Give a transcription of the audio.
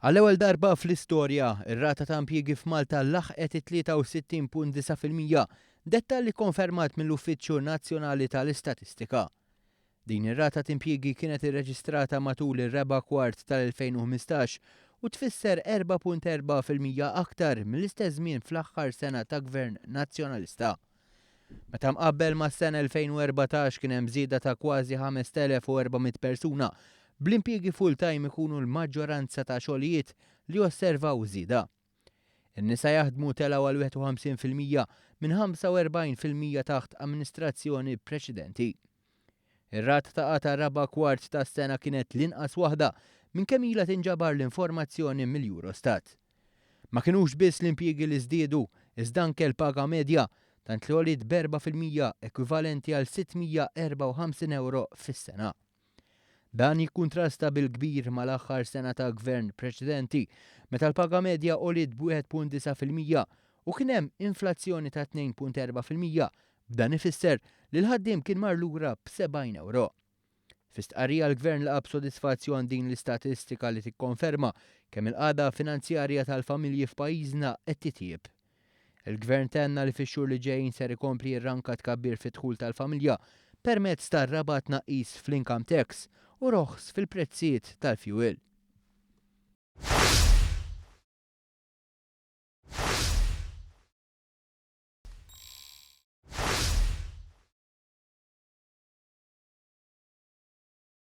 Għall-ewwel darba fl-istorja, ir-rata ta' impjiegi f'Malta laħqet 63.9%, dettalji konfermat mill-Uffiċċju Nazzjonali tal-Istatistika. Din ir-rata ta' impjiegi kienet irreġistrata matul ir-reba' kwart tal-2015 u tfisser 4.4% aktar mill-istess żmien fl-aħħar sena ta' Gvern Nazzjonalista. Meta mqabbel mas-sena 2014 kien hemm żieda ta' kważi 5,400 persuna, bl-impjiegi full-time ikunu l-maġġoranza ta' xogħlijiet li osservaw żieda. In-nisa jaħdmu telgħu għal 51% minn 45% taħt amministrazzjoni preċedenti. Ir-rata ta' qata raba' kwart tas-sena kienet l-inqas waħda minn kemm ilha tinġabar l-informazzjoni mill-Eurostat. Ma kinux biss l-impjiegi li żdiedu, iżda anke l-paga medja tant li għoliet b'4% ekwivalenti għal €654 fis-sena. Dan jikkuntrasta bil-kbir mal-aħħar sena ta' gvern preċedenti, meta l-paga medja għoliet b'1.9% u kien hemm inflazzjoni ta' 2.4%, b'dan ifisser li l-ħaddiem kien mar lura b'70 €. Fis-stqarrija l-gvern laqab sodisfazzjon din l-istatistika li tikkonferma kemm il-qagħda finanzjarja tal-familji f'pajjiżna qed titjieb. Il-gvern tenna li fix-xhur li ġejjin ser ikompli jirranka tkabbir fit-dħul tal-familja permezz tar-raba' tnaqqis fl-income tax u roħs fil-prezzijiet tal-fuel.